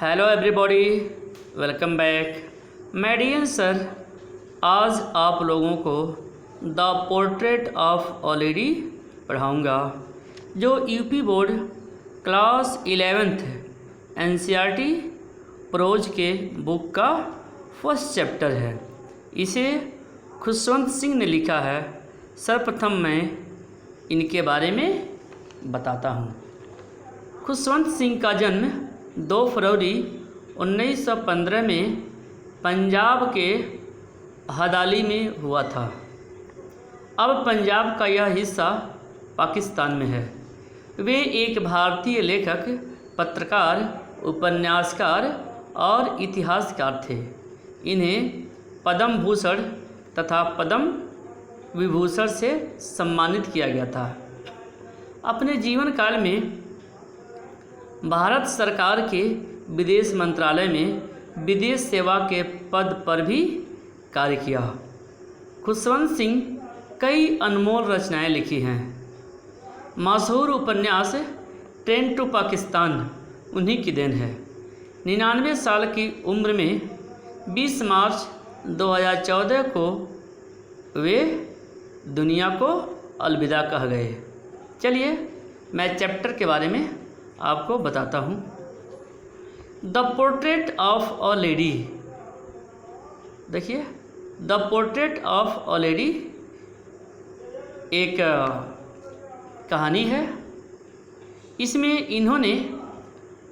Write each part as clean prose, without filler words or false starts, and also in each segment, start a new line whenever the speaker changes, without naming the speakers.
Hello everybody, welcome back. मैं DN sir आज आप लोगों को the portrait of a lady पढ़ाऊँगा, जो UP board class 11th NCERT prose के बुक का फर्स्ट चैप्टर है। इसे खुशवंत सिंह ने लिखा है। सर्वप्रथम मैं इनके बारे में बताता हूँ। खुशवंत सिंह का जन्म 2 फरवरी 1915 में पंजाब के हदाली में हुआ था। अब पंजाब का यह हिस्सा पाकिस्तान में है। वे एक भारतीय लेखक, पत्रकार, उपन्यासकार और इतिहासकार थे। इन्हें पद्म भूषण तथा पद्म विभूषण से सम्मानित किया गया था। अपने जीवन काल में भारत सरकार के विदेश मंत्रालय में विदेश सेवा के पद पर भी कार्य किया। खुशवंत सिंह कई अनमोल रचनाएं लिखी हैं। मशहूर उपन्यास ट्रेन टू पाकिस्तान उन्हीं की देन है। 99 साल की उम्र में 20 मार्च 2014 को वे दुनिया को अलविदा कह गए। चलिए मैं चैप्टर के बारे में आपको बताता हूँ। The portrait of a lady. देखिए, the portrait of a lady एक कहानी है। इसमें इन्होंने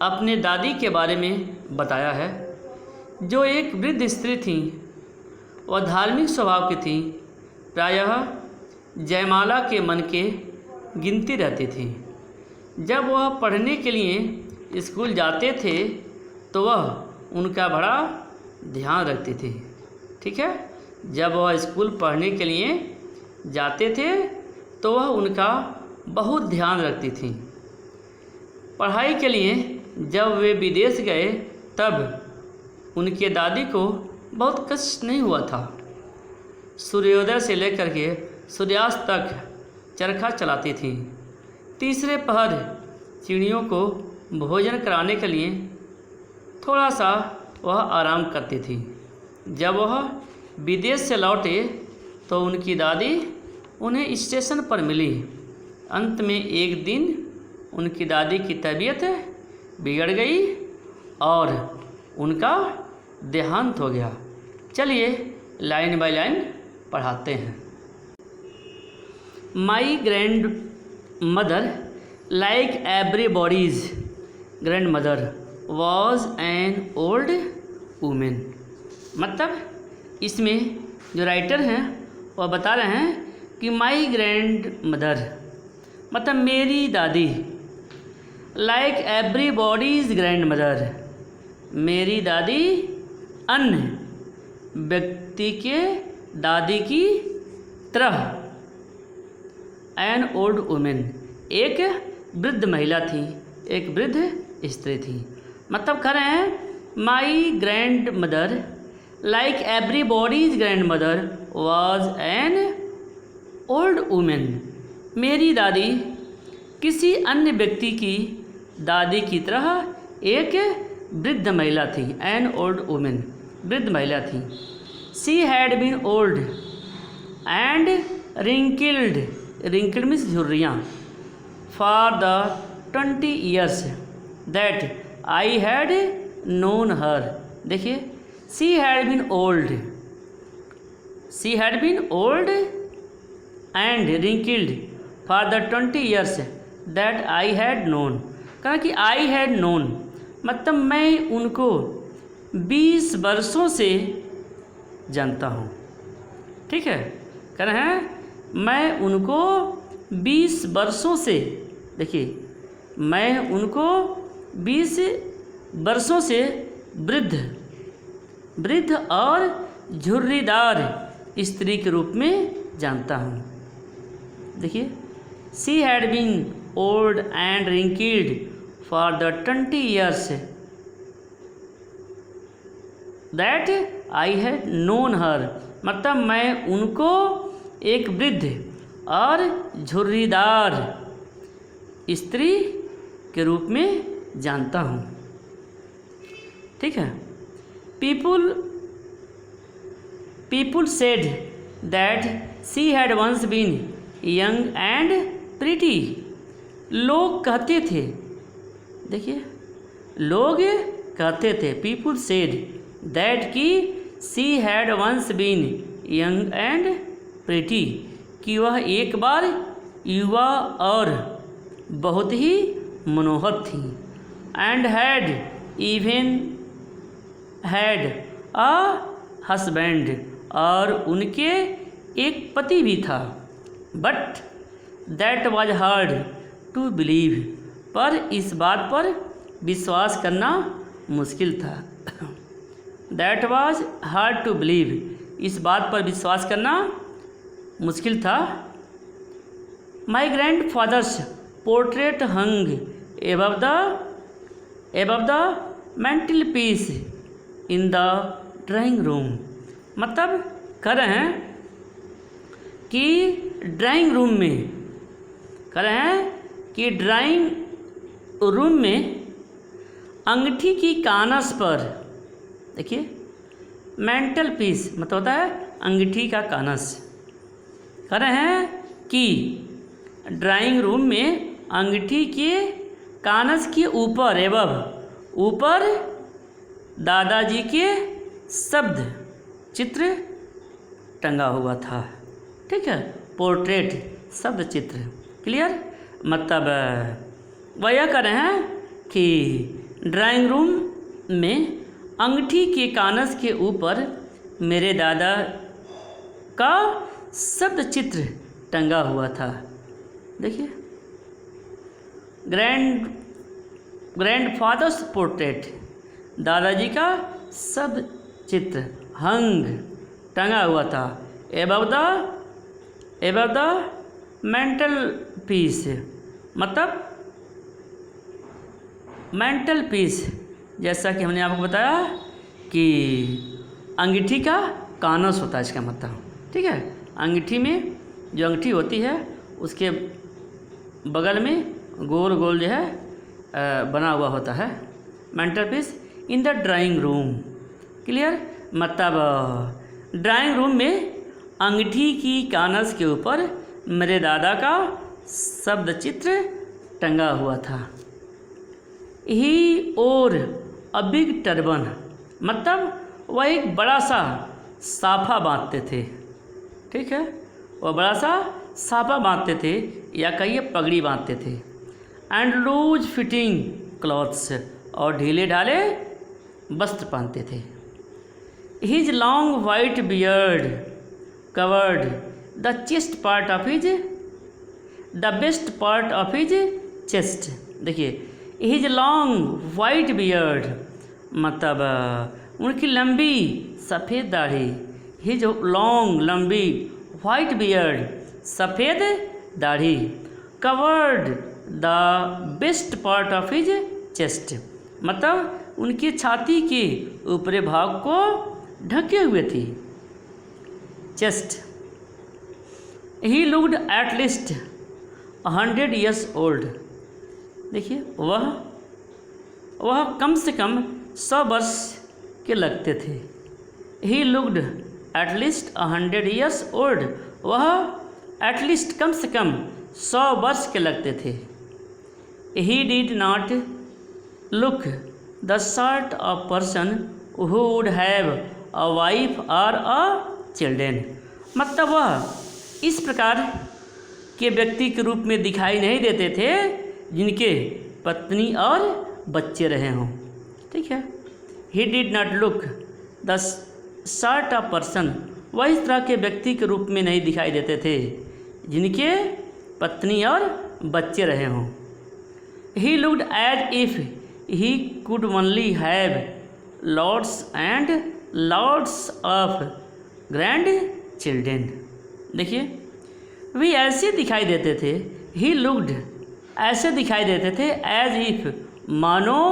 अपने दादी के बारे में बताया है, जो एक वृद्ध स्त्री थी। वह धार्मिक स्वभाव की थी। प्रायः जयमाला के मन के गिनती रहती थी। जब वह पढ़ने के लिए स्कूल जाते थे तो वह उनका बड़ा ध्यान रखती थी। ठीक है, जब वह स्कूल पढ़ने के लिए जाते थे तो वह उनका बहुत ध्यान रखती थी। पढ़ाई के लिए जब वे विदेश गए तब उनके दादी को बहुत कष्ट नहीं हुआ था। सूर्योदय से लेकर के सूर्यास्त तक चरखा चलाती थी। तीसरे पहर चिड़ियों को भोजन कराने के लिए थोड़ा सा वह आराम करती थी। जब वह विदेश से लौटे तो उनकी दादी उन्हें स्टेशन पर मिली। अंत में एक दिन उनकी दादी की तबीयत बिगड़ गई और उनका देहांत हो गया। चलिए लाइन बाय लाइन पढ़ाते हैं। My grand mother, like everybody's grandmother, was an old woman। मतलब इसमें जो राइटर हैं वह बता रहे हैं कि माई ग्रैंड मदर मतलब मेरी दादी, like everybody's grandmother, मेरी दादी अन्य व्यक्ति के दादी की तरह एन ओल्ड वुमेन, एक वृद्ध महिला थी, एक वृद्ध स्त्री थी। मतलब कह रहे हैं my grand mother like everybody's grand mother was an old women. मेरी दादी किसी अन्य व्यक्ति की दादी की तरह एक वृद्ध महिला थी। एन ओल्ड वुमेन, वृद्ध महिला थी। She had been old and wrinkled, wrinkled means झुर्रियाँ, for the 20 years that I had known her. देखिए, she had been old, she had been old and wrinkled for the 20 years that I had known. कहा कि आई had known मतलब मैं उनको 20 वर्षों से जानता हूँ। ठीक है, कह रहे हैं मैं उनको 20 वर्षों से, देखिए मैं उनको 20 वर्षों से वृद्ध और झुर्रीदार स्त्री के रूप में जानता हूँ। देखिए, she had been old and wrinkled for the 20 years that I had known her मतलब मैं उनको एक वृद्ध और झुर्रीदार स्त्री के रूप में जानता हूँ। ठीक है। People said that she had once been young and pretty. लोग कहते थे, देखिए लोग कहते थे, पीपुल सेड दैट की she had once been young and pretty, कि वह एक बार युवा और बहुत ही मनोहर थी। And had even had a husband, और उनके एक पति भी था। But that was hard to believe, पर इस बात पर विश्वास करना मुश्किल था। That was hard to believe, इस बात पर विश्वास करना मुश्किल था। My grandfather's portrait hung above the mantelpiece in the drawing room. मतलब कह रहे हैं कि ड्राइंग रूम में अंगूठी की कानस पर, देखिए मेंटल पीस मतलब होता है अंगूठी का कानस। कह रहे हैं कि ड्राइंग रूम में अंगूठी के कानस के ऊपर दादाजी के शब्द चित्र टंगा हुआ था। ठीक है, पोर्ट्रेट शब्द चित्र, क्लियर। मतलब वह यह कह रहे हैं कि ड्राइंग रूम में अंगूठी के कानस के ऊपर मेरे दादा का शब्द चित्र टंगा हुआ था। देखिए ग्रैंडफादर्स पोर्ट्रेट, दादाजी का शब्द चित्र हंग टंगा हुआ था एबव द मेंटल पीस। मतलब मेंटल पीस, जैसा कि हमने आपको बताया कि अंगूठी का कानस होता है इसका मतलब। ठीक है, अंगूठी में जो अंगूठी होती है उसके बगल में गोल गोल जो है बना हुआ होता है mental peace in the drawing room, clear. मतलब ड्राइंग रूम में अंगूठी की कानस के ऊपर मेरे दादा का शब्द चित्र टंगा हुआ था। ही और अ बिग टर्बन, मतलब वह एक बड़ा सा साफा बांधते थे। ठीक है, वह बड़ा सा साफा बांधते थे या कहिए पगड़ी बांधते थे। एंड लूज फिटिंग क्लॉथ्स, और ढीले ढाले वस्त्र पहनते थे। His long white beard covered the best part of his chest. देखिए हिज लॉन्ग वाइट बियर्ड मतलब उनकी लंबी सफ़ेद दाढ़ी। हिज लॉन्ग लंबी वाइट बियर्ड सफ़ेद दाढ़ी covered the best part of his chest, मतलब उनकी छाती के ऊपरी भाग को ढके हुए थी, chest. He looked at least 100 years old। देखिए वह कम से कम 100 वर्ष के लगते थे। He looked at least 100 years old, वह एट लीस्ट कम से कम 100 वर्ष के लगते थे। He did not look the sort of person who would have a wife और अ चिल्ड्रेन, मतलब वह इस प्रकार के व्यक्ति के रूप में दिखाई नहीं देते थे जिनके पत्नी और बच्चे रहे हों। ठीक है, he did not look the sort of person, वह इस तरह के व्यक्ति के रूप में नहीं दिखाई देते थे जिनके पत्नी और बच्चे रहे हों। He looked as if he could only have lots and lots of grandchildren. देखिए वे ऐसे दिखाई देते थे, ही लुक्ड ऐसे दिखाई देते थे एज इफ मानो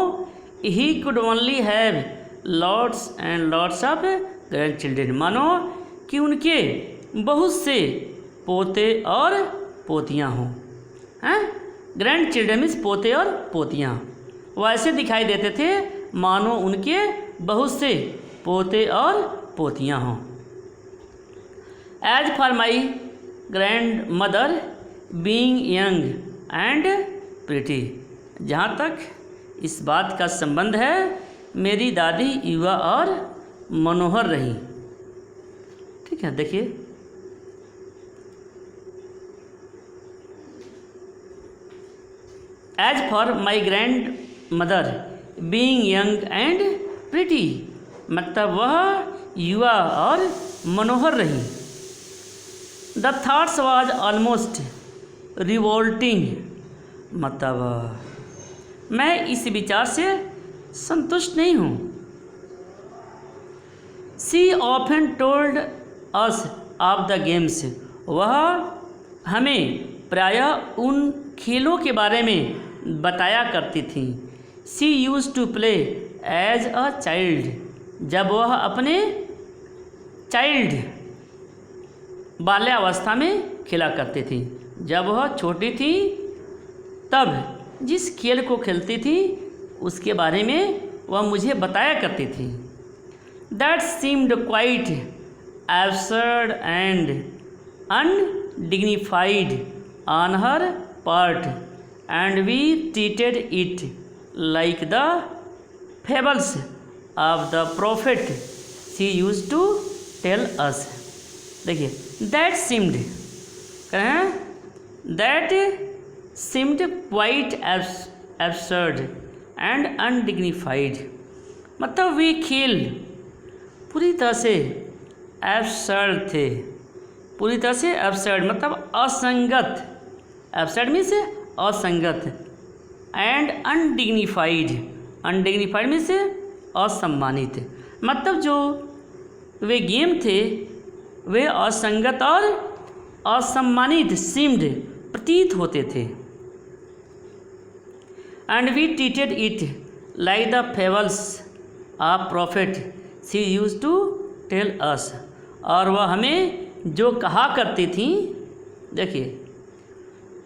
ही could only have lots and lots of grand children, मानो कि उनके बहुत से पोते और पोतियाँ हों। हैं, ग्रैंड चिल्ड्रेन मीन्स पोते और पोतियाँ। वो ऐसे दिखाई देते थे मानो उनके बहुत से पोते और पोतियाँ हों। As for my grandmother being young and pretty, जहाँ तक इस बात का संबंध है, मेरी दादी युवा और मनोहर रही। ठीक है, देखिए as for my grandmother being young and pretty, मतलब वह युवा और मनोहर रही। The thoughts was almost revolting, मतलब मैं इस विचार से संतुष्ट नहीं हूँ। She often told us of the games, वह हमें प्रायः उन खेलों के बारे में बताया करती थी। She used to play as a child, जब वह अपने बाल्यावस्था में खेला करती थी। जब वह छोटी थी तब जिस खेल को खेलती थी उसके बारे में वह मुझे बताया करती थी। That seemed quite absurd and undignified on her part and we treated it like the fables of the prophet she used to tell us. देखिए दैट सीम्ड कहें, that seemed quite absurd and undignified, मतलब वे खेल पूरी तरह से absurd थे। पूरी तरह से एब्सर्ड मतलब असंगत, एब्सर्ड मीन से असंगत, एंड अनडिग्निफाइड, अनडिग्निफाइड में से असम्मानित, मतलब जो वे गेम थे वे असंगत और असम्मानित सीम्ड प्रतीत होते थे। And we treated it like the fables of prophet she used to tell us, और वह हमें जो कहा करती थी, देखिए,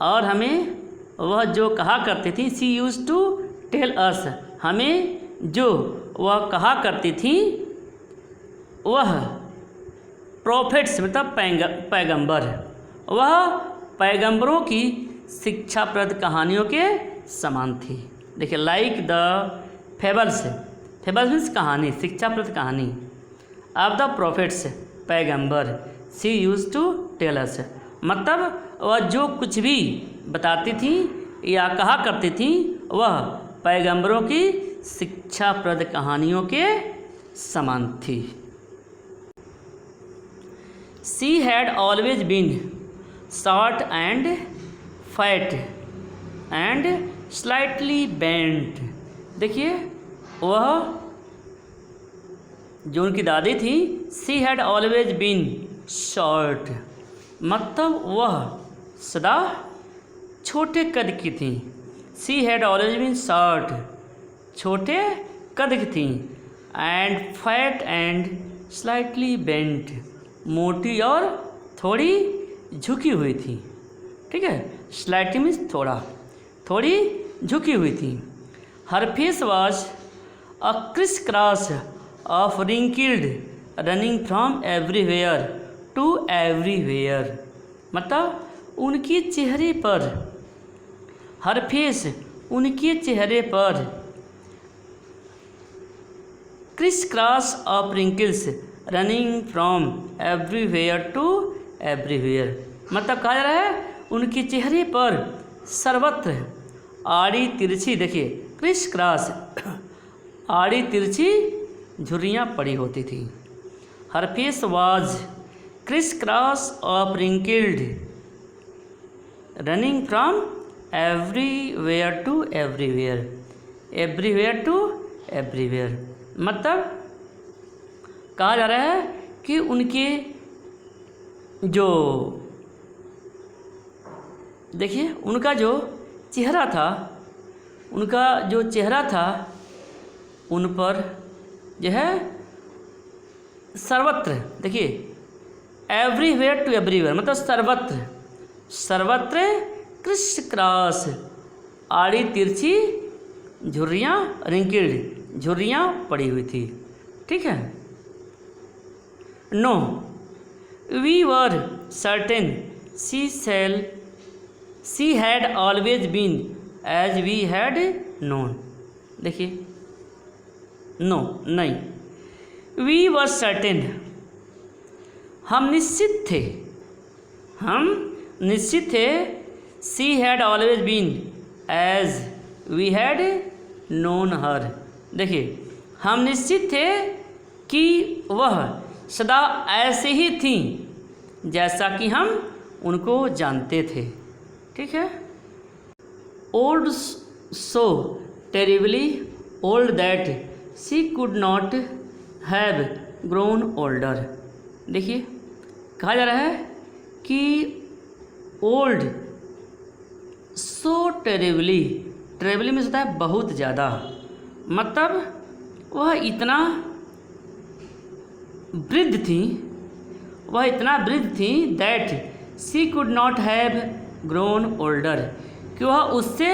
और हमें वह जो कहा करती थी, she used to tell us, हमें जो वह कहा करती थी वह प्रॉफिट्स मतलब पैगंबर, वह पैगंबरों की शिक्षाप्रद कहानियों के समान थी। देखिए like the fables, fables means कहानी, शिक्षाप्रद कहानी, ऑफ द प्रॉफिट्स पैगंबर, she used to tell us, मतलब वह जो कुछ भी बताती थी या कहा करती थी वह पैगंबरों की शिक्षाप्रद कहानियों के समान थी। She had always been short and fat and slightly bent। देखिए वह जो उनकी दादी थी, she had always been short, मतलब वह सदा छोटे कद की थी। she had always been short, छोटे कद की थी, and fat and slightly bent, मोटी और थोड़ी झुकी हुई थी। ठीक है, स्लाइटली मीन्स थोड़ा, थोड़ी झुकी हुई थी। Her face was a criss cross of wrinkled running from everywhere to everywhere, मतलब उनके चेहरे पर, हर फेस उनके चेहरे पर criss cross of wrinkles running from everywhere to everywhere, मतलब कहा जा रहा है उनके चेहरे पर सर्वत्र आड़ी तिरछी, देखिए क्रिस क्रॉस, आड़ी तिरछी झुर्रियाँ पड़ी होती थी। Her face was criss cross of wrinkled running from everywhere to everywhere, everywhere to everywhere, मतलब कहा जा रहा है कि उनके जो, देखिए उनका जो चेहरा था, उनका जो चेहरा था उन पर जो है सर्वत्र, देखिए एवरीवेयर टू एवरीवेयर मतलब सर्वत्र, सर्वत्र क्रिस क्रॉस आड़ी तिरछी झुर्रियाँ रिंकिल्ड झुर्रियाँ पड़ी हुई थी। ठीक है। No we were certain she had always been as we had known. देखिए, नो नहीं, वी वर सर्टेन हम निश्चित थे, she had always been as we had known her. देखिए, हम निश्चित थे कि वह सदा ऐसे ही थीं जैसा कि हम उनको जानते थे। ठीक है। Old so terribly old that she could not have grown older. देखिए, कहा जा रहा है कि ओल्ड सो टेरिबली, टेरिबली में होता है बहुत ज़्यादा, मतलब वह इतना वृद्ध थी that she could not have grown older, कि वह उससे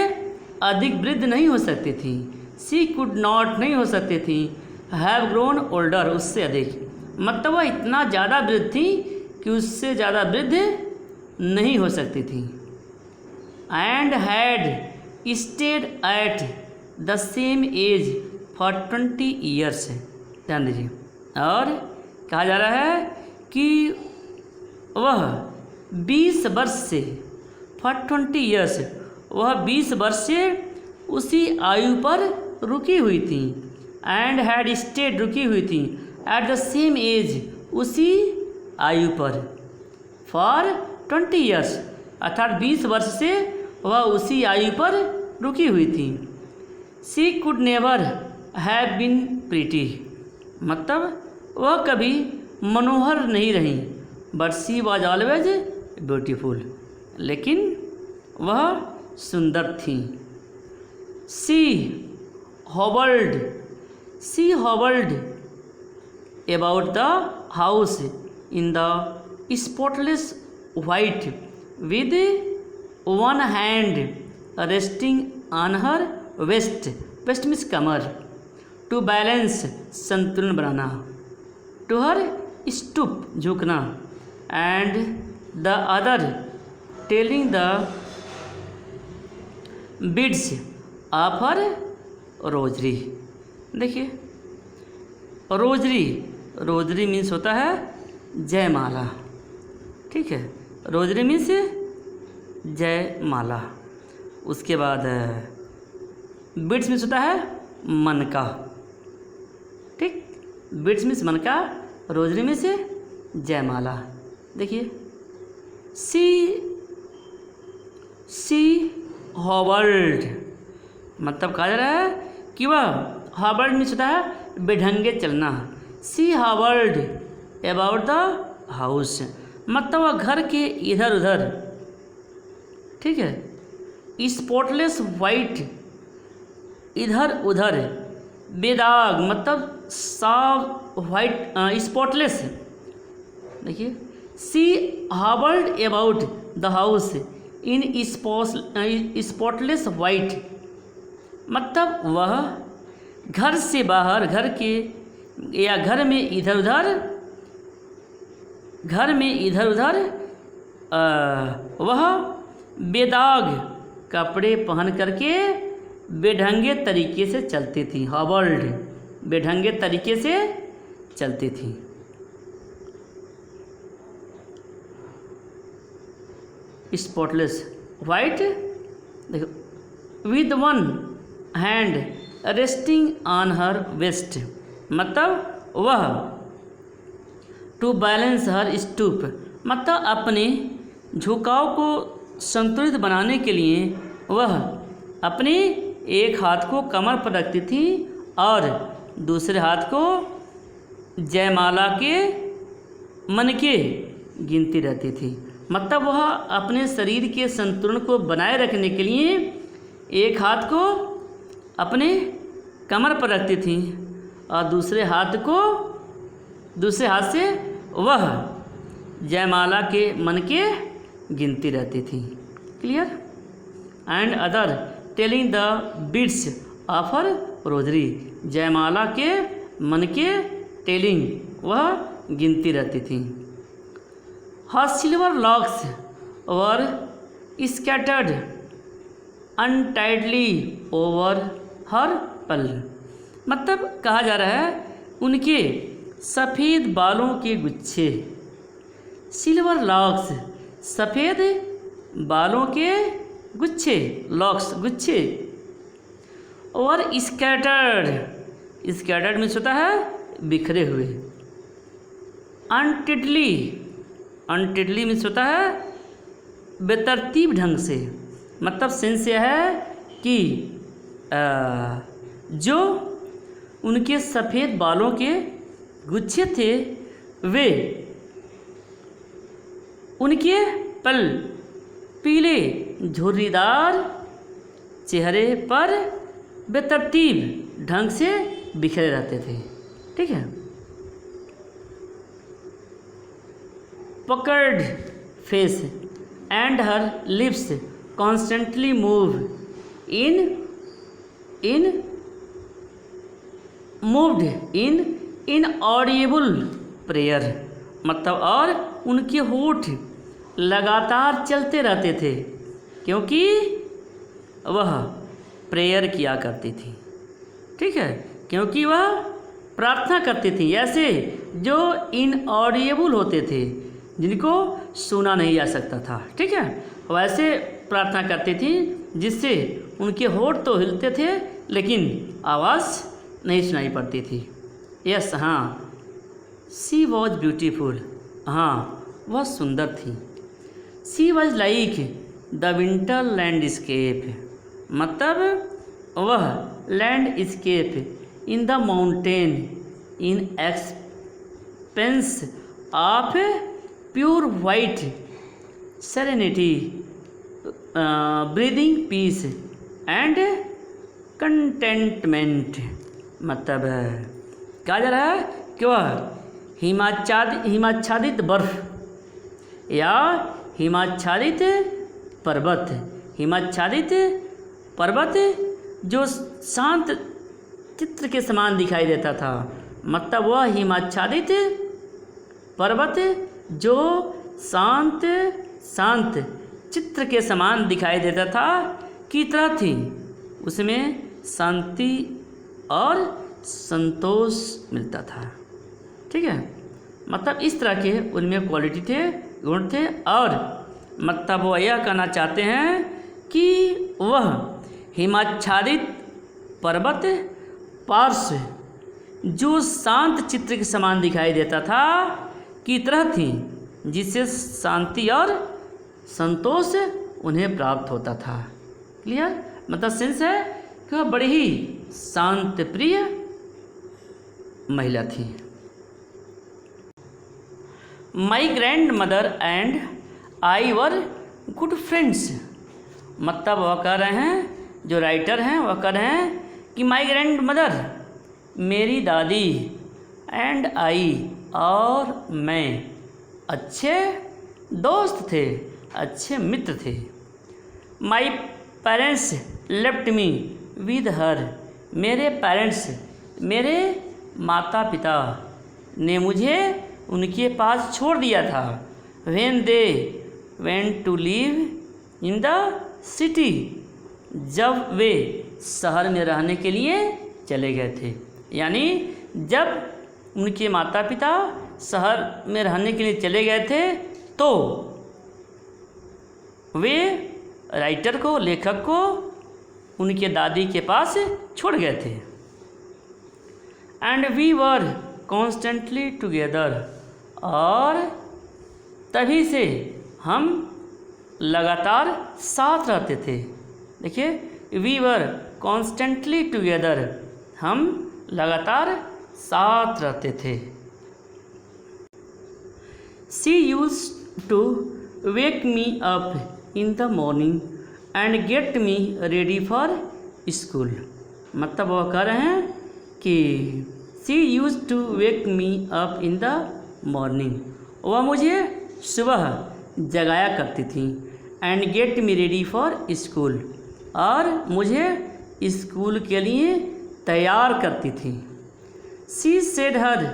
अधिक वृद्ध नहीं हो सकती थी। शी कुड नॉट नहीं हो सकती थी, हैव ग्रोन ओल्डर उससे अधिक, मतलब वह इतना ज़्यादा वृद्ध थी कि उससे ज़्यादा वृद्ध नहीं हो सकती थी। And had stayed at the same age for 20 years. ध्यान दीजिए, और कहा जा रहा है कि वह 20 वर्ष से फॉर 20 ईयर्स, वह 20 वर्ष से उसी आयु पर रुकी हुई थी। एंड हैड स्टेड रुकी हुई थी, एट द सेम एज उसी आयु पर, फॉर 20 ईयर्स अर्थात 20 वर्ष से वह उसी आयु पर रुकी हुई थी। She could never have been pretty, मतलब वह कभी मनोहर नहीं रही, but she was always beautiful, लेकिन वह सुंदर थी। She hovered about the house in the spotless white with one hand resting on her waist means कमर, टू बैलेंस संतुलन बनाना, टू हर स्टूप झुकना, and the other telling the beads of her rosary. देखिए, rosary means होता है जयमाला। ठीक है, रोजरी मीन्स जयमाला। उसके बाद बीड्स मीन्स होता है मनका। ठीक, बीड्स मीन्स मनका, रोजरी मीन्स जयमाला। देखिए, सी हॉवर्ड, मतलब कहा जा रहा है कि वह हॉवर्ड मीन्स होता है बेढंगे चलना। सी हॉवर्ड अबाउट द हाउस, मतलब वह घर के इधर उधर, ठीक है, स्पॉटलेस वाइट इधर उधर, बेदाग मतलब साफ वाइट, स्पॉटलेस। देखिए, she hovered about the house in spotless white, मतलब वह घर से बाहर, घर के या घर में इधर उधर वह बेदाग कपड़े पहन करके बेढंगे तरीके से चलती थी। हॉवर्ड बेढंगे तरीके से चलती थी। स्पॉटलेस वाइट, देखो, with one hand resting on her waist, मतलब वह टू बैलेंस हर स्टूप, मतलब अपने झुकाव को संतुलित बनाने के लिए वह अपने एक हाथ को कमर पर रखती थी और दूसरे हाथ को जयमाला के मनके गिनती रहती थी। मतलब वह अपने शरीर के संतुलन को बनाए रखने के लिए एक हाथ को अपने कमर पर रखती थी और दूसरे हाथ से वह जयमाला के मनके गिनती रहती थी। Clear? And other telling the beads of her rosary, जयमाला के मन के टेलिंग, वह गिनती रहती थी। हर सिल्वर लॉक्स वर स्कैटर्ड अनटाइडली ओवर हर पल, मतलब कहा जा रहा है उनके सफ़ेद बालों के गुच्छे, सिल्वर लॉक्स सफ़ेद बालों के गुच्छे, लॉक्स गुच्छे, और स्कैटर्ड, स्कैटर्ड मीन्स होता है बिखरे हुए, अनटिडली, अनटिडली मीन्स होता है बेतरतीब ढंग से, मतलब सेंस यह है कि जो उनके सफ़ेद बालों के गुच्छे थे वे उनके पल पीले झुर्रीदार चेहरे पर बेतरतीब ढंग से बिखरे रहते थे। ठीक है। Puckered face and her lips constantly move moved in audible prayer, मतलब और उनके होठ लगातार चलते रहते थे क्योंकि वह प्रेयर किया करती थी। ठीक है, क्योंकि वह प्रार्थना करती थी, ऐसे जो इनऑडिएबल होते थे, जिनको सुना नहीं जा सकता था। ठीक है, वैसे प्रार्थना करती थी जिससे उनके होठ तो हिलते थे लेकिन आवाज़ नहीं सुनाई पड़ती थी। यस, हाँ, शी वॉज ब्यूटीफुल, हाँ वह सुंदर थी। She was like the winter landscape, मतलब वह landscape in the mountain in expanse of pure white serenity, breathing peace and contentment, मतलब कहा जा रहा है कि वह हिमाच्छादित बर्फ या हिमाच्छादित पर्वत जो शांत चित्र के समान दिखाई देता था, मतलब वह हिमाच्छादित पर्वत जो शांत चित्र के समान दिखाई देता था की तरह थी, उसमें शांति और संतोष मिलता था। ठीक है, मतलब इस तरह के उनमें क्वालिटी थे, गुण थे, और मतलब वो यह कहना चाहते हैं कि वह हिमाच्छादित पर्वत पार्श्व जो शांत चित्र के समान दिखाई देता था की तरह थी, जिससे शांति और संतोष उन्हें प्राप्त होता था। क्लियर, मतलब सेंस है कि वह बड़ी ही शांत प्रिय महिला थी। My grand mother and I were good friends, मतलब वह कह रहे हैं, जो राइटर हैं वह कह रहे हैं कि माई ग्रैंड मदर, मेरी दादी, एंड आई, और मैं अच्छे दोस्त थे, अच्छे मित्र थे। My parents left me with her, मेरे पेरेंट्स, मेरे माता पिता ने मुझे उनके पास छोड़ दिया था। When they went to live in the city, जब वे शहर में रहने के लिए चले गए थे, यानी जब उनके माता पिता शहर में रहने के लिए चले गए थे तो वे राइटर को, लेखक को उनके दादी के पास छोड़ गए थे। And we were constantly together, और तभी से हम लगातार साथ रहते थे। देखिए, वी वर कॉन्स्टेंटली टुगेदर, हम लगातार साथ रहते थे। She used to wake me up in the morning and get me ready for school, मतलब वह कह रहे हैं कि she used to wake me up in the morning, वह मुझे सुबह जगाया करती थी, and get me ready for school, और मुझे स्कूल के लिए तैयार करती थी। She said her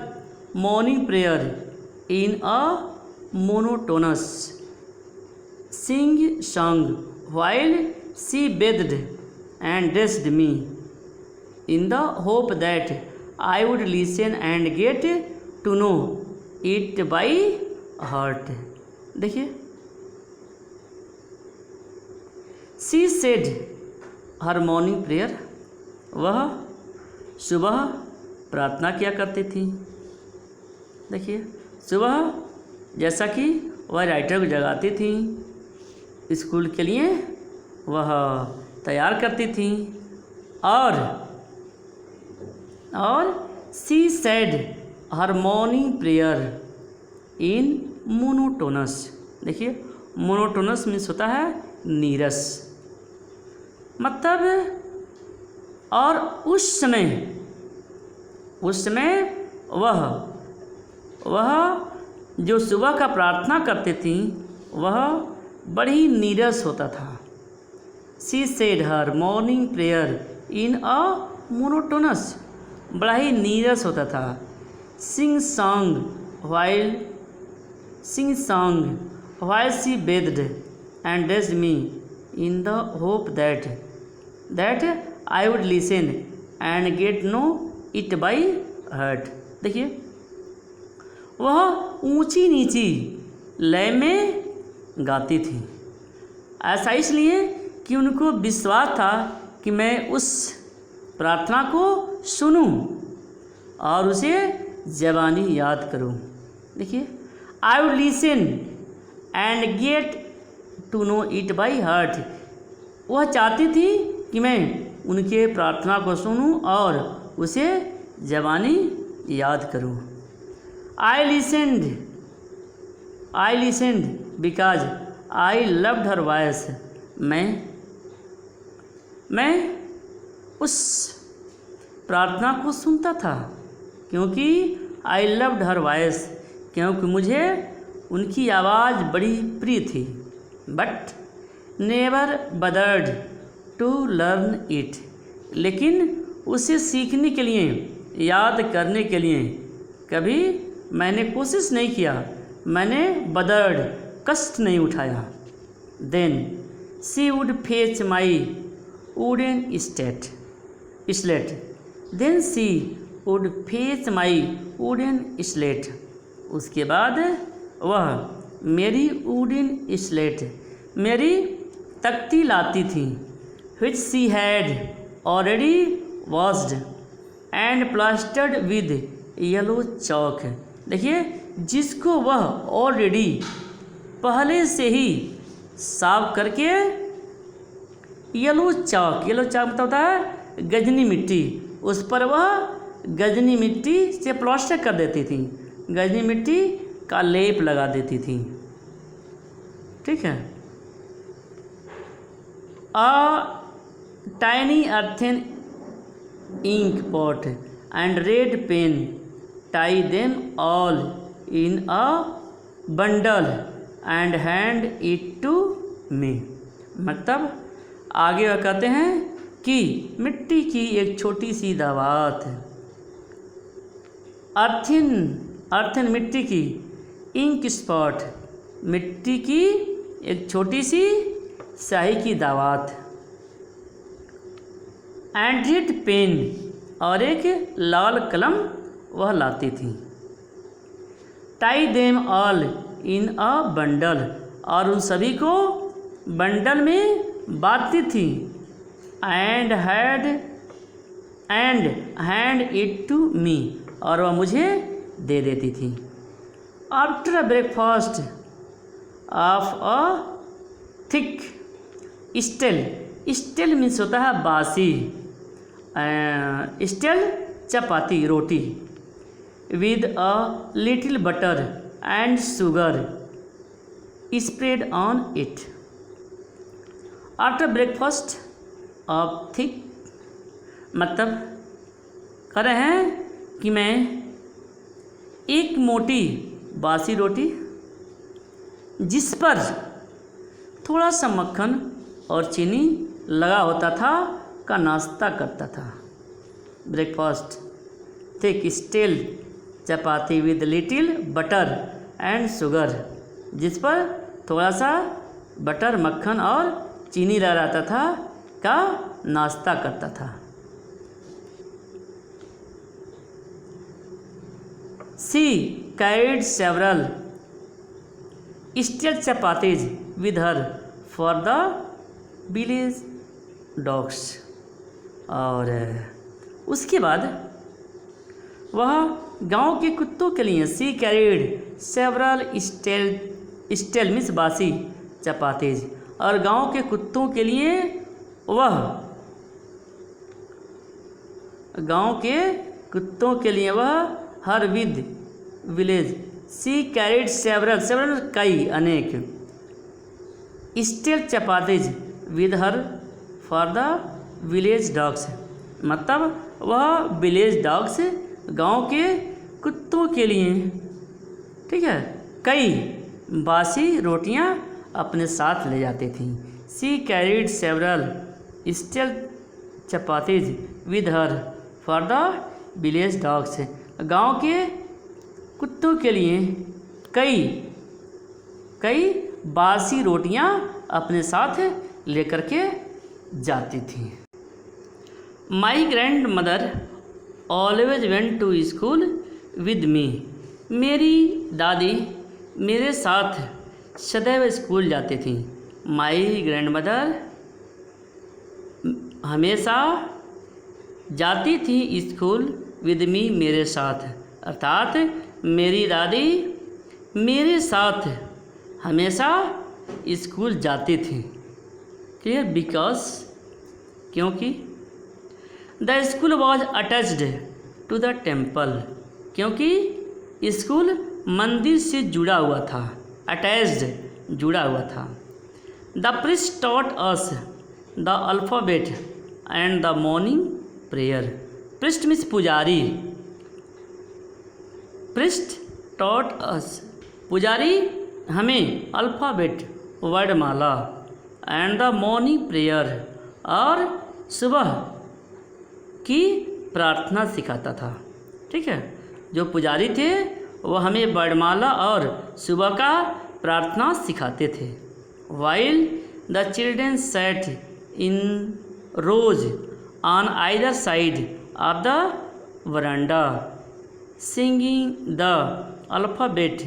morning prayer in a monotonous singsong while she bathed and dressed me in the hope that I would listen and get to know it by heart। देखिए, she said her morning prayer, वह सुबह प्रार्थना किया करती थी। देखिए, सुबह जैसा कि वह राइटर को जगाती थी, स्कूल के लिए वह तैयार करती थी। और she said her morning prayer in monotonous. देखिए, मोनोटोनस मीन्स होता है नीरस, मतलब और उस समय वह जो सुबह का प्रार्थना करते थी वह बड़ी नीरस होता था। She said her morning prayer in a monotonous, बड़ा ही नीरस होता था। Sing song while she bathed and dressed me in the hope that I would listen and get know it by heart। देखिए, वह ऊंची नीची लय में गाती थी। ऐसा इसलिए कि उनको विश्वास था कि मैं उस प्रार्थना को सुनूं और उसे ज़बानी याद करूं। देखिए, I would listen and get to know it by heart. वह चाहती थी कि मैं उनके प्रार्थना को सुनूं और उसे ज़बानी याद करूं। आई listened because I loved her voice। मैं उस प्रार्थना को सुनता था क्योंकि I loved her voice, क्योंकि मुझे उनकी आवाज़ बड़ी प्रिय थी। But never bothered to learn it, लेकिन उसे सीखने के लिए, याद करने के लिए कभी मैंने कोशिश नहीं किया, मैंने bothered कष्ट नहीं उठाया। Then she would fetch my wooden slate. Then she would fetch my wooden slate. उसके बाद वह मेरी वुडन स्लेट, मेरी तख्ती लाती थी। which she had already washed and plastered with yellow chalk। देखिए, जिसको वह ऑलरेडी पहले से ही साफ करके येलो चाक मतलब होता है गजनी मिट्टी, उस पर वह गजनी मिट्टी से प्लास्टर कर देती थी, गजनी मिट्टी का लेप लगा देती थी। ठीक है। Tiny earthen ink pot and red pen tie them all in a bundle and hand it to me. मतलब आगे वह कहते हैं कि मिट्टी की एक छोटी सी दावत, अर्थिन मिट्टी की, इंक स्पॉट मिट्टी की एक छोटी सी स्याही की दावत, एंड रेड पेन और एक लाल कलम वह लाती थी। Tie them all in a bundle, और उन सभी को बंडल में बांधती थी। And hand it to me, और वह मुझे दे देती थी। After breakfast of a thick stale means होता है बासी, stale chapati roti, with a little butter and sugar spread on it. After breakfast of thick, मतलब कह रहे हैं कि मैं एक मोटी बासी रोटी जिस पर थोड़ा सा मक्खन और चीनी लगा होता था का नाश्ता करता था। Breakfast thick steel chapati with little butter and sugar, जिस पर थोड़ा सा बटर, मक्खन और चीनी लगा रहता था, का नाश्ता करता था। She carried several stale chapatis with her for the village dogs. और उसके बाद वह गांव के कुत्तों के लिए she carried several stale means बासी चपातीज, और गांव के कुत्तों के लिए वह her with village she carried several कई अनेक stale chapatis with her for the village dogs, मतलब वह विलेज डॉग्स गांव के कुत्तों के लिए, ठीक है, कई बासी रोटियां अपने साथ ले जाती थी। She carried several stale chapatis with her for the village dogs, गांव के कुत्तों के लिए कई बासी रोटियां अपने साथ लेकर के जाती थी। My grandmother always went to school with me, मेरी दादी मेरे साथ सदैव स्कूल जाती थी। माई ग्रैंड मदर हमेशा जाती थी स्कूल विद मी, मेरे साथ, अर्थात मेरी दादी मेरे साथ हमेशा स्कूल जाती थी। क्लियर? बिकॉज, क्योंकि the school was attached to the temple, क्योंकि स्कूल मंदिर से जुड़ा हुआ था, अटैच्ड जुड़ा हुआ था। The priest taught us the alphabet and the morning prayer, priest means पुजारी, प्रीस्ट टॉट अस पुजारी हमें अल्फ़ाबेट वर्णमाला एंड द मॉर्निंग प्रेयर और सुबह की प्रार्थना सिखाता था। ठीक है, जो पुजारी थे वो हमें वर्णमाला और सुबह का प्रार्थना सिखाते थे। While the children sat in rows on either side of the veranda singing the alphabet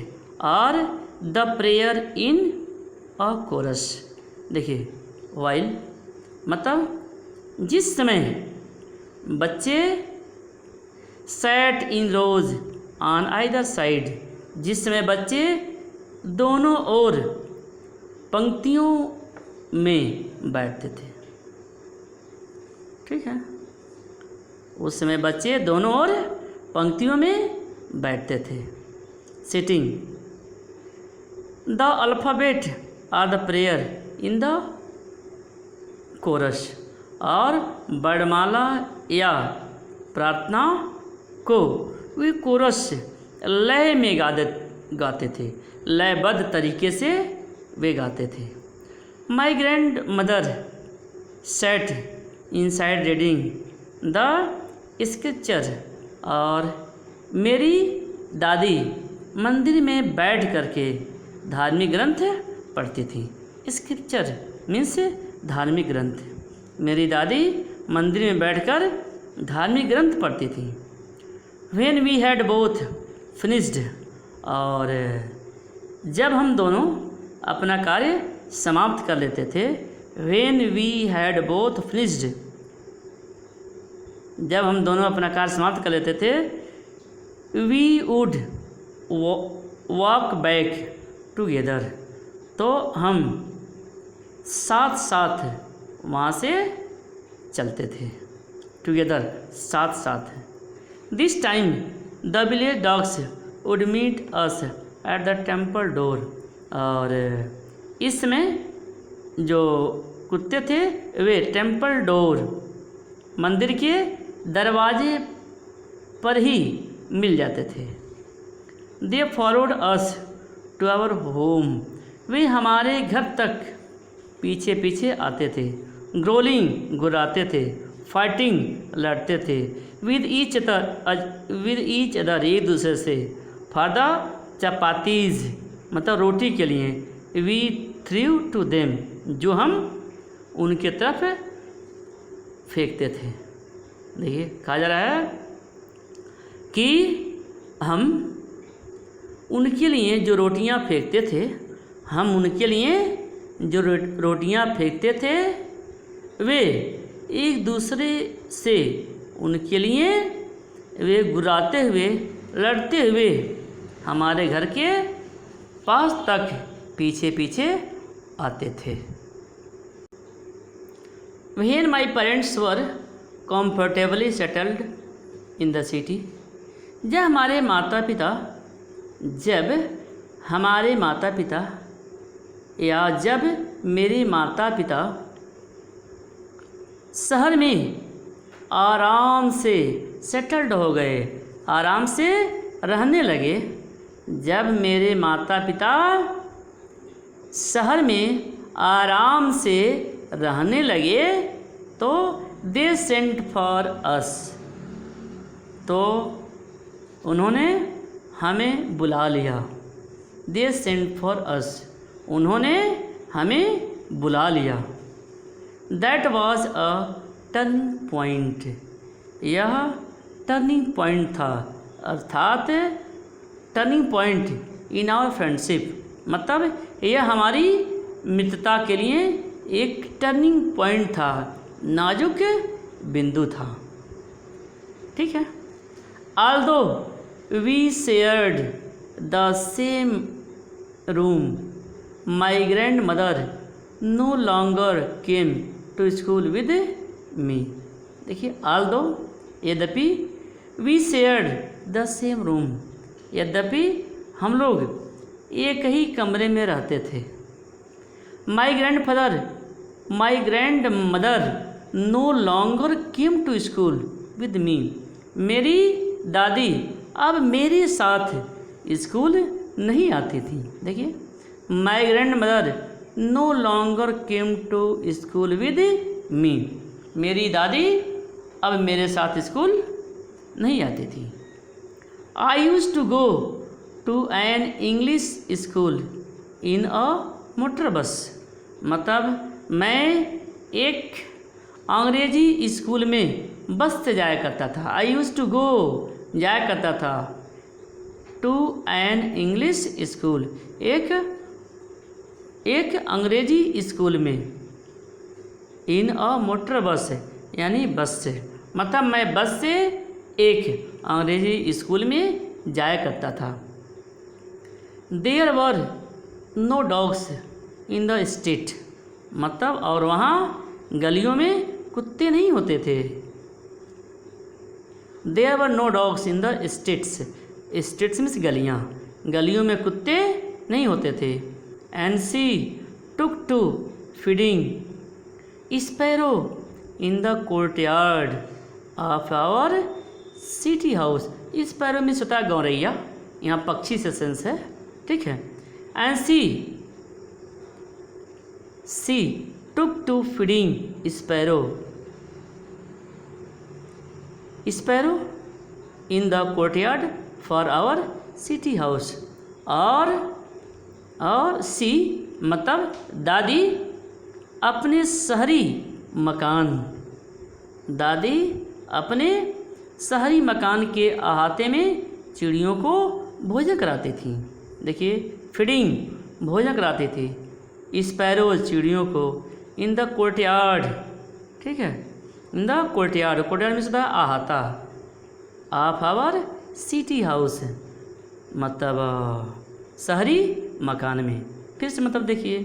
और the prayer in a chorus. देखिए, वाइल मतलब जिस समय बच्चे sat in rows on either side, जिस समय बच्चे दोनों ओर पंक्तियों में बैठते थे। ठीक है, उस समय बच्चे दोनों ओर पंक्तियों में बैठते थे। सिटिंग द अल्फ़ाबेट और the prayer in the coarse, और वर्णमाला या प्रार्थना को वे कोरस लय में गाते थे, लयबद्ध तरीके से वे गाते थे। My grand mother said inside reading the scripture, और मेरी दादी मंदिर में बैठ करके धार्मिक ग्रंथ पढ़ती थी। स्क्रिप्चर मीन्स धार्मिक ग्रंथ। मेरी दादी मंदिर में बैठकर धार्मिक ग्रंथ पढ़ती थी। When we had both finished, और जब हम दोनों अपना कार्य समाप्त कर लेते थे। When we had both finished, जब हम दोनों अपना कार्य समाप्त कर लेते थे। We would walk back together, तो हम साथ साथ वहाँ से चलते थे। टुगेदर साथ साथ। This time the village dogs would meet us at the temple door, और इस समय जो कुत्ते थे वे टेम्पल डोर, मंदिर के दरवाजे पर ही मिल जाते थे। They followed us to our home, वे हमारे घर तक पीछे पीछे आते थे। ग्रोलिंग गुर्राते थे। फाइटिंग लड़ते थे, विद ईच अदर एक दूसरे से, फॉर द चपातीज मतलब रोटी के लिए, वी थ्रू टू देम जो हम उनके तरफ फेंकते थे। देखिए कहा जा रहा है कि हम उनके लिए जो रोटियां फेंकते थे, हम उनके लिए जो रोटियां फेंकते थे वे एक दूसरे से उनके लिए वे गुर्राते हुए लड़ते हुए हमारे घर के पास तक पीछे पीछे आते थे। When my parents were comfortably settled in the city, जब हमारे माता पिता या जब मेरे माता पिता शहर में आराम से सेटल्ड हो गए, आराम से रहने लगे, जब मेरे माता पिता शहर में आराम से रहने लगे तो दे सेंट फॉर अस, तो उन्होंने हमें बुला लिया। दे सेंट फॉर अस, उन्होंने हमें बुला लिया। That was a turning point, यह टर्निंग पॉइंट था, अर्थात turning point in our friendship, मतलब यह हमारी मित्रता के लिए एक टर्निंग पॉइंट था, नाजुक बिंदु था। ठीक है। Although we shared the same room, my grandmother no longer came to school with me. देखिए ऑल्दो यद्यपि, we shared the same room यद्यपि हम लोग एक ही कमरे में रहते थे। My grandmother no longer came to school with me, मेरी दादी अब मेरे साथ स्कूल नहीं आती थी। देखिए my grandmother no longer came to school with me, मेरी दादी अब मेरे साथ स्कूल नहीं आती थी। I used to go to an English school in a motor bus, मतलब मैं एक अंग्रेजी स्कूल में बस से जाया करता था। आई यूज टू गो जाया करता था टू एन इंग्लिश स्कूल, एक अंग्रेजी स्कूल में, इन अ मोटर बस यानी बस से, मतलब मैं बस से एक अंग्रेजी स्कूल में जाया करता था। There were no dogs in the street, मतलब और वहाँ गलियों में कुत्ते नहीं होते थे। There were no dogs in the streets, streets means गलियाँ, गलियों में कुत्ते नहीं होते थे। And she took to feeding sparrow in the courtyard of our city house. Sparrow means होता है गौरैया, यहाँ पक्षी से सेंस है। ठीक है। And she took to feeding sparrow in the courtyard for our city house. और सी मतलब दादी अपने शहरी मकान के अहाते में चिड़ियों को भोजन कराती थी। देखिए फीडिंग भोजन कराती थी, स्पैरो चिड़ियों को, इन द कोर्टयार्ड। ठीक है। In the courtyard means the अहाता ऑफ आवर सिटी हाउस, मतलब शहरी मकान में। फिर से मतलब देखिए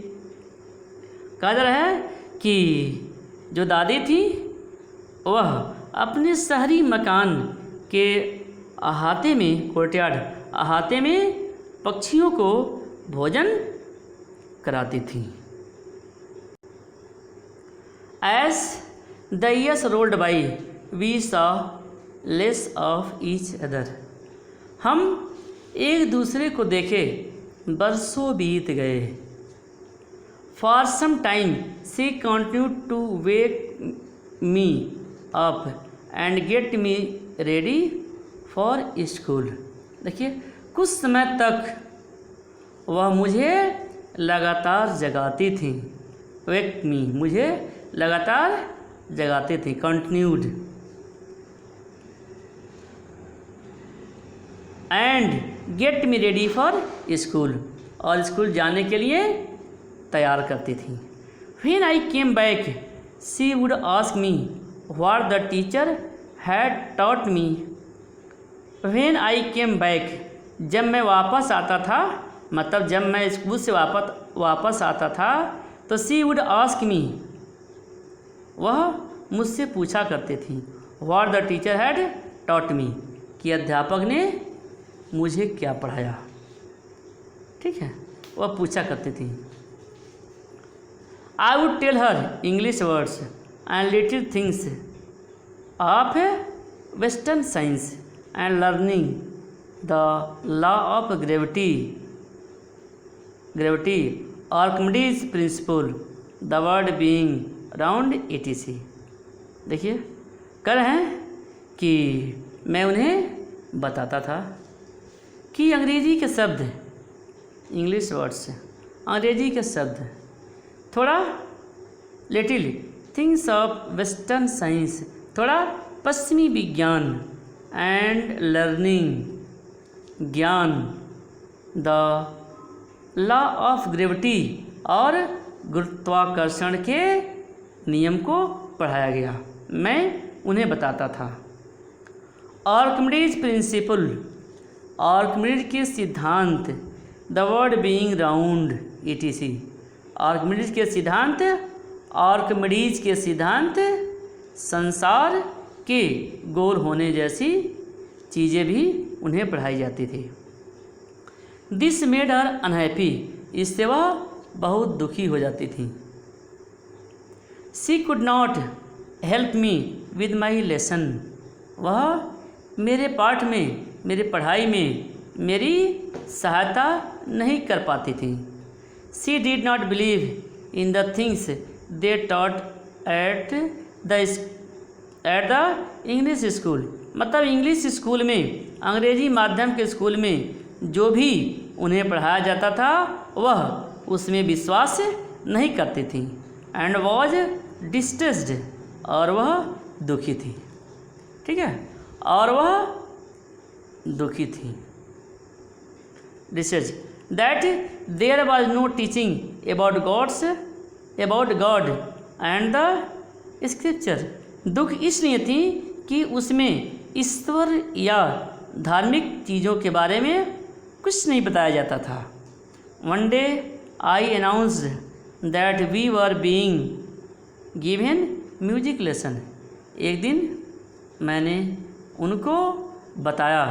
कहा जा रहा है कि जो दादी थी वह अपने शहरी मकान के अहाते में, कोर्टयार्ड अहाते में पक्षियों को भोजन कराती थी। As the years rolled by we saw less of each other, हम एक दूसरे को देखे बरसों बीत गए। For some time she continued to wake me up and get me ready for school. देखिए, कुछ समय तक वह मुझे लगातार जगाती थी। वेक मी, मुझे लगातार जगाती थी। Continued. And get me ready for school, और स्कूल जाने के लिए तैयार करती थी। When I came back she would ask me what the teacher had taught me. When I came back, जब मैं वापस आता था, मतलब जब मैं स्कूल से वापस आता था, तो शी वुड आस्क मी, वह मुझसे पूछा करती थी, what the teacher had taught me, कि अध्यापक ने मुझे क्या पढ़ाया। ठीक है, वह पूछा करती थी। I would tell her English words and little things of western science and learning the law of gravity, Archimedes principle, the world being round etc। देखिए, कह रहे हैं कि मैं उन्हें बताता था कि अंग्रेजी के शब्द, इंग्लिश वर्ड्स, अंग्रेजी के शब्द, थोड़ा little things of western science, थोड़ा पश्चिमी विज्ञान, एंड लर्निंग, ज्ञान, द लॉ ऑफ ग्रेविटी, और गुरुत्वाकर्षण के नियम को पढ़ाया गया। मैं उन्हें बताता था। आर्किमिडीज प्रिंसिपल, आर्किमिडीज के सिद्धांत, the world being round etc। Archimedes के सिद्धांत, आर्किमिडीज के सिद्धांत संसार के गोल होने जैसी चीज़ें भी उन्हें पढ़ाई जाती थी। दिस मेड हर अनहैप्पी, इससे वह बहुत दुखी हो जाती थी। She could not help me with my lesson, वह मेरे पाठ में, मेरी पढ़ाई में मेरी सहायता नहीं कर पाती थी। She did not believe in the things they taught at the English school, मतलब इंग्लिश स्कूल में, अंग्रेजी माध्यम के स्कूल में जो भी उन्हें पढ़ाया जाता था वह उसमें विश्वास नहीं करती थी। एंड वॉज डिस्ट्रेस्ड, और वह दुखी थी। ठीक है, और वह दुखी थी। Distressed, that there was no teaching about God and the scripture, दुख इसलिए थी कि उसमें ईश्वर या धार्मिक चीज़ों के बारे में कुछ नहीं बताया जाता था। One day I announced that we were being given music lesson, एक दिन मैंने उनको बताया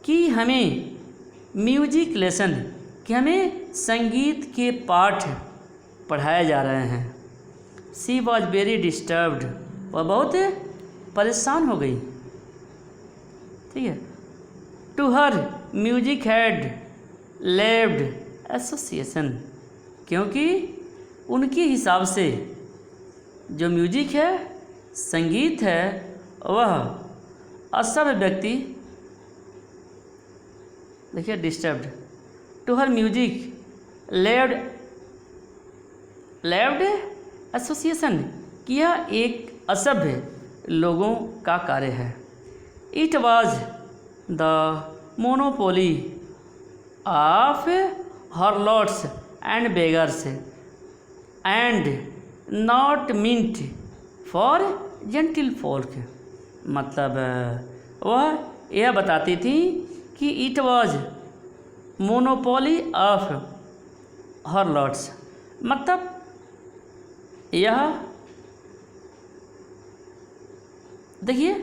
कि हमें म्यूजिक लेसन, कि हमें संगीत के पाठ पढ़ाए जा रहे हैं। शी वॉज वेरी डिस्टर्ब्ड, वह बहुत परेशान हो गई। ठीक है। To her music had lewd association, क्योंकि उनके हिसाब से जो म्यूजिक है, संगीत है, वह असभ्य व्यक्ति, देखिए disturbed, to her music lewd association, कि यह एक असभ्य लोगों का कार्य है। It was the monopoly of harlots and beggars and not meant for gentle folk, मतलब वह यह बताती थी कि it was monopoly of harlots, मतलब यह, देखिए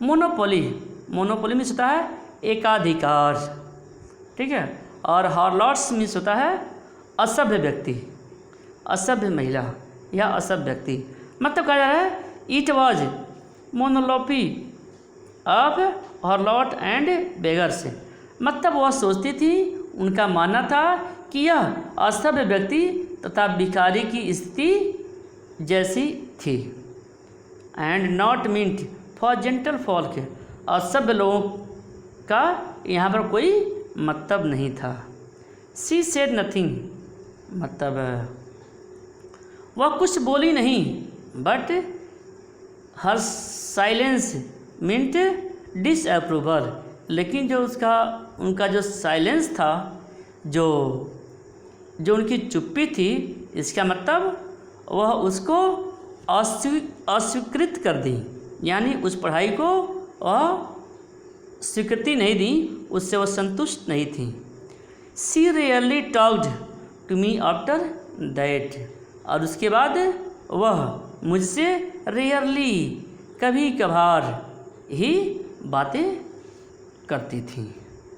मोनोपोली मीन्स होता है एकाधिकार, ठीक है, और हार्लॉट्स मीन्स होता है असभ्य व्यक्ति, असभ्य महिला या असभ्य व्यक्ति। मतलब कहा जा रहा है इट वॉज मोनोलोपी ऑफ हार्लॉट एंड बेगर्स, मतलब वह सोचती थी, उनका मानना था कि यह असभ्य व्यक्ति तथा भिखारी की स्थिति जैसी थी। And not meant for gentle folk, और सभ्य लोगों का यहाँ पर कोई मतलब नहीं था। शी सेड नथिंग, मतलब वह कुछ बोली नहीं, but her silence meant disapproval, लेकिन जो उनका जो साइलेंस था, जो उनकी चुप्पी थी, इसका मतलब वह उसको अस्वीकृत कर दी, यानी उस पढ़ाई को वह स्वीकृति नहीं दी, उससे वह संतुष्ट नहीं थी। She rarely talked to me after that, और उसके बाद वह मुझसे रेयरली, कभी कभार ही बातें करती थी।